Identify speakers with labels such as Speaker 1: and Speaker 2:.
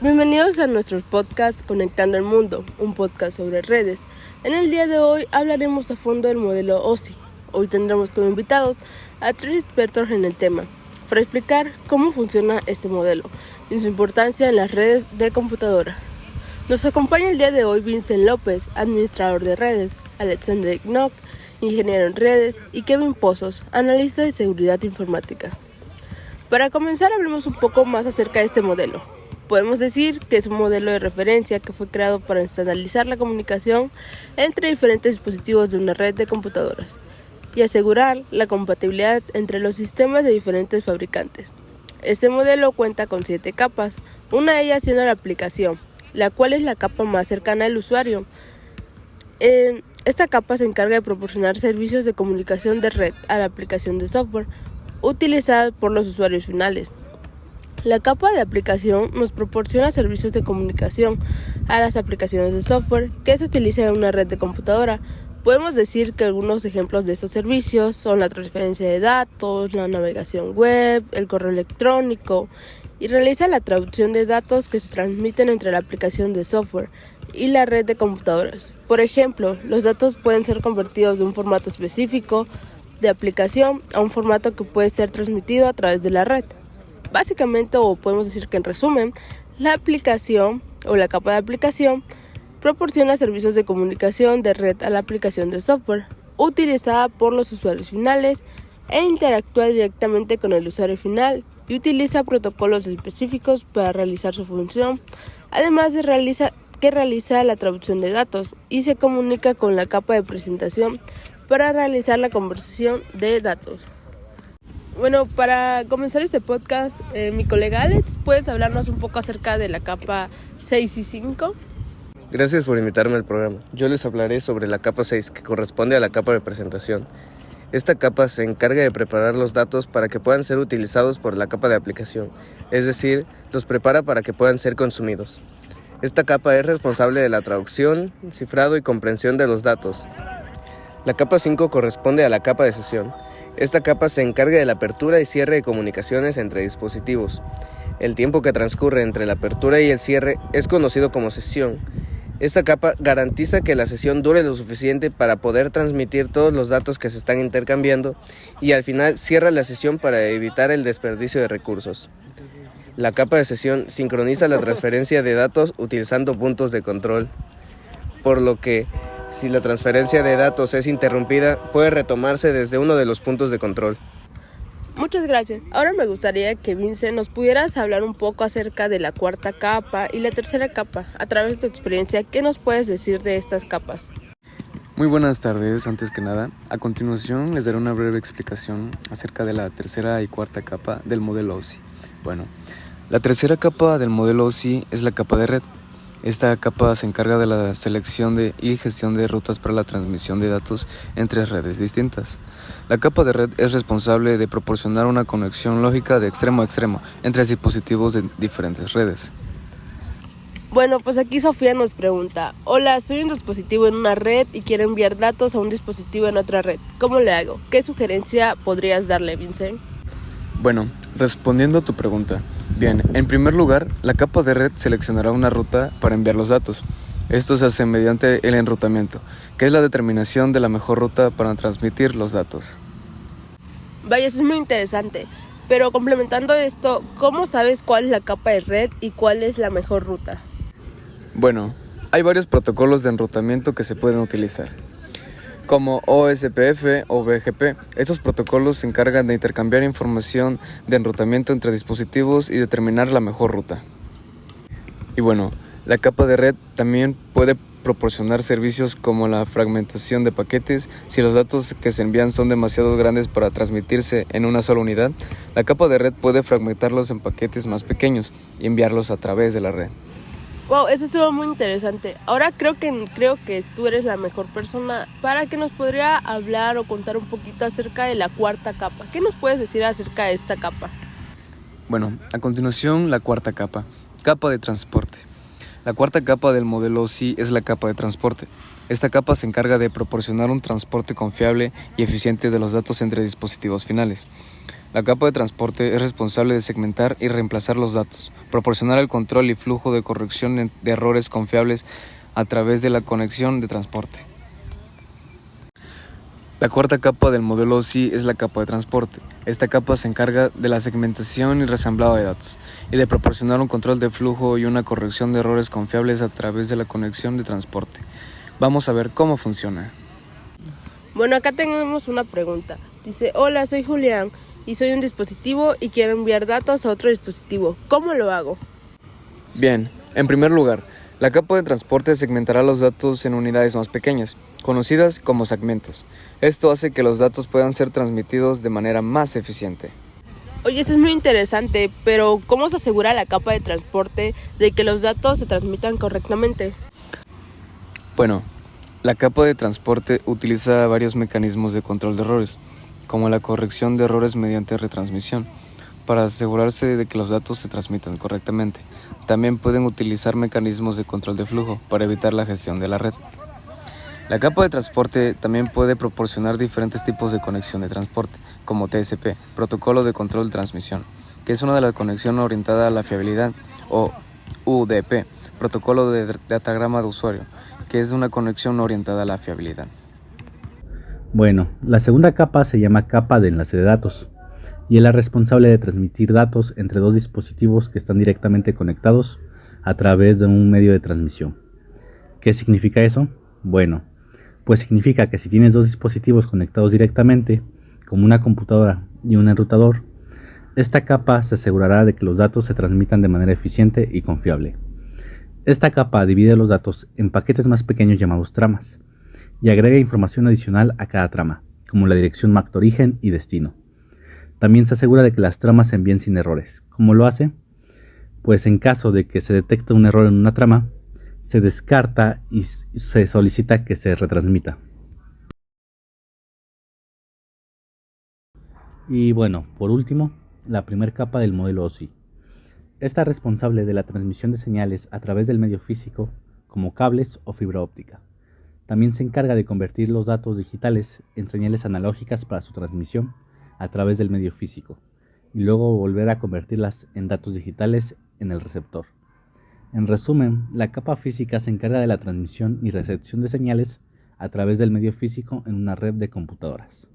Speaker 1: Bienvenidos a nuestro podcast Conectando el Mundo, un podcast sobre redes. En el día de hoy hablaremos a fondo del modelo OSI. Hoy tendremos como invitados a 3 expertos en el tema para explicar cómo funciona este modelo y su importancia en las redes de computadora. Nos acompaña el día de hoy Vincent López, administrador de redes, Alexander Knock, ingeniero en redes, y Kevin Pozos, analista de seguridad informática. Para comenzar, hablemos un poco más acerca de este modelo. Podemos decir que es un modelo de referencia que fue creado para estandarizar la comunicación entre diferentes dispositivos de una red de computadoras y asegurar la compatibilidad entre los sistemas de diferentes fabricantes. Este modelo cuenta con 7 capas, una de ellas siendo la aplicación, la cual es la capa más cercana al usuario. Esta capa se encarga de proporcionar servicios de comunicación de red a la aplicación de software utilizada por los usuarios finales. La capa de aplicación nos proporciona servicios de comunicación a las aplicaciones de software que se utilizan en una red de computadora. Podemos decir que algunos ejemplos de estos servicios son la transferencia de datos, la navegación web, el correo electrónico, y realiza la traducción de datos que se transmiten entre la aplicación de software y la red de computadoras. Por ejemplo, los datos pueden ser convertidos de un formato específico de aplicación a un formato que puede ser transmitido a través de la red. Básicamente, o podemos decir que en resumen, la aplicación o la capa de aplicación proporciona servicios de comunicación de red a la aplicación de software utilizada por los usuarios finales e interactúa directamente con el usuario final y utiliza protocolos específicos para realizar su función, además de realiza la traducción de datos y se comunica con la capa de presentación para realizar la conversación de datos. Bueno, para comenzar este podcast, mi colega Alex, ¿puedes hablarnos un poco acerca de la capa 6 y 5?
Speaker 2: Gracias por invitarme al programa. Yo les hablaré sobre la capa 6, que corresponde a la capa de presentación. Esta capa se encarga de preparar los datos para que puedan ser utilizados por la capa de aplicación, es decir, los prepara para que puedan ser consumidos. Esta capa es responsable de la traducción, cifrado y comprensión de los datos. La capa 5 corresponde a la capa de sesión. Esta capa se encarga de la apertura y cierre de comunicaciones entre dispositivos. El tiempo que transcurre entre la apertura y el cierre es conocido como sesión. Esta capa garantiza que la sesión dure lo suficiente para poder transmitir todos los datos que se están intercambiando y al final cierra la sesión para evitar el desperdicio de recursos. La capa de sesión sincroniza la transferencia de datos utilizando puntos de control, por lo que si la transferencia de datos es interrumpida, puede retomarse desde uno de los puntos de control.
Speaker 1: Muchas gracias. Ahora me gustaría que Vincent nos pudieras hablar un poco acerca de la 4ª capa y la 3ª capa. A través de tu experiencia, ¿qué nos puedes decir de estas capas?
Speaker 3: Muy buenas tardes, antes que nada. A continuación les daré una breve explicación acerca de la 3ª y 4ª capa del modelo OSI. Bueno, la 3ª capa del modelo OSI es la capa de red. Esta capa se encarga de la selección y gestión de rutas para la transmisión de datos entre redes distintas. La capa de red es responsable de proporcionar una conexión lógica de extremo a extremo entre dispositivos de diferentes redes.
Speaker 1: Bueno, pues aquí Sofía nos pregunta: hola, soy un dispositivo en una red y quiero enviar datos a un dispositivo en otra red. ¿Cómo le hago? ¿Qué sugerencia podrías darle, Vincent?
Speaker 3: Bueno, respondiendo a tu pregunta. Bien, en primer lugar, la capa de red seleccionará una ruta para enviar los datos. Esto se hace mediante el enrutamiento, que es la determinación de la mejor ruta para transmitir los datos.
Speaker 1: Vaya, eso es muy interesante. Pero complementando esto, ¿cómo sabes cuál es la capa de red y cuál es la mejor ruta?
Speaker 3: Bueno, hay varios protocolos de enrutamiento que se pueden utilizar, como OSPF o BGP. Estos protocolos se encargan de intercambiar información de enrutamiento entre dispositivos y determinar la mejor ruta. Y bueno, la capa de red también puede proporcionar servicios como la fragmentación de paquetes. Si los datos que se envían son demasiado grandes para transmitirse en una sola unidad, la capa de red puede fragmentarlos en paquetes más pequeños y enviarlos a través de la red.
Speaker 1: Wow, eso estuvo muy interesante. Ahora creo que tú eres la mejor persona para que nos podría hablar o contar un poquito acerca de la 4ª capa. ¿Qué nos puedes decir acerca de esta capa?
Speaker 3: Bueno, a continuación la 4ª capa, capa de transporte. La 4ª capa del modelo OSI es la capa de transporte. Esta capa se encarga de proporcionar un transporte confiable y eficiente de los datos entre dispositivos finales. La capa de transporte es responsable de segmentar y reemplazar los datos, proporcionar el control y flujo de corrección de errores confiables a través de la conexión de transporte. La cuarta capa del modelo OSI es la capa de transporte. Esta capa se encarga de la segmentación y reasamblado de datos y de proporcionar un control de flujo y una corrección de errores confiables a través de la conexión de transporte. Vamos a ver cómo funciona.
Speaker 1: Bueno, acá tenemos una pregunta. Dice, hola, soy Julián y soy un dispositivo y quiero enviar datos a otro dispositivo. ¿Cómo lo hago?
Speaker 3: Bien, en primer lugar, la capa de transporte segmentará los datos en unidades más pequeñas, conocidas como segmentos. Esto hace que los datos puedan ser transmitidos de manera más eficiente.
Speaker 1: Oye, eso es muy interesante, pero ¿cómo se asegura la capa de transporte de que los datos se transmitan correctamente?
Speaker 3: Bueno, la capa de transporte utiliza varios mecanismos de control de errores, como la corrección de errores mediante retransmisión, para asegurarse de que los datos se transmitan correctamente. También pueden utilizar mecanismos de control de flujo para evitar la gestión de la red. La capa de transporte también puede proporcionar diferentes tipos de conexión de transporte, como TCP, protocolo de control de transmisión, que es una de las conexiones orientada a la fiabilidad, o UDP, protocolo de datagrama de usuario, que es una conexión orientada a la fiabilidad.
Speaker 4: Bueno, la segunda capa se llama capa de enlace de datos y es la responsable de transmitir datos entre dos dispositivos que están directamente conectados a través de un medio de transmisión. ¿Qué significa eso? Bueno, pues significa que si tienes dos dispositivos conectados directamente, como una computadora y un enrutador, esta capa se asegurará de que los datos se transmitan de manera eficiente y confiable. Esta capa divide los datos en paquetes más pequeños llamados tramas y agrega información adicional a cada trama, como la dirección MAC de origen y destino. También se asegura de que las tramas se envíen sin errores. ¿Cómo lo hace? Pues en caso de que se detecte un error en una trama, se descarta y se solicita que se retransmita. Y bueno, por último, la primera capa del modelo OSI. Esta es responsable de la transmisión de señales a través del medio físico, como cables o fibra óptica. También se encarga de convertir los datos digitales en señales analógicas para su transmisión a través del medio físico, y luego volver a convertirlas en datos digitales en el receptor. En resumen, la capa física se encarga de la transmisión y recepción de señales a través del medio físico en una red de computadoras.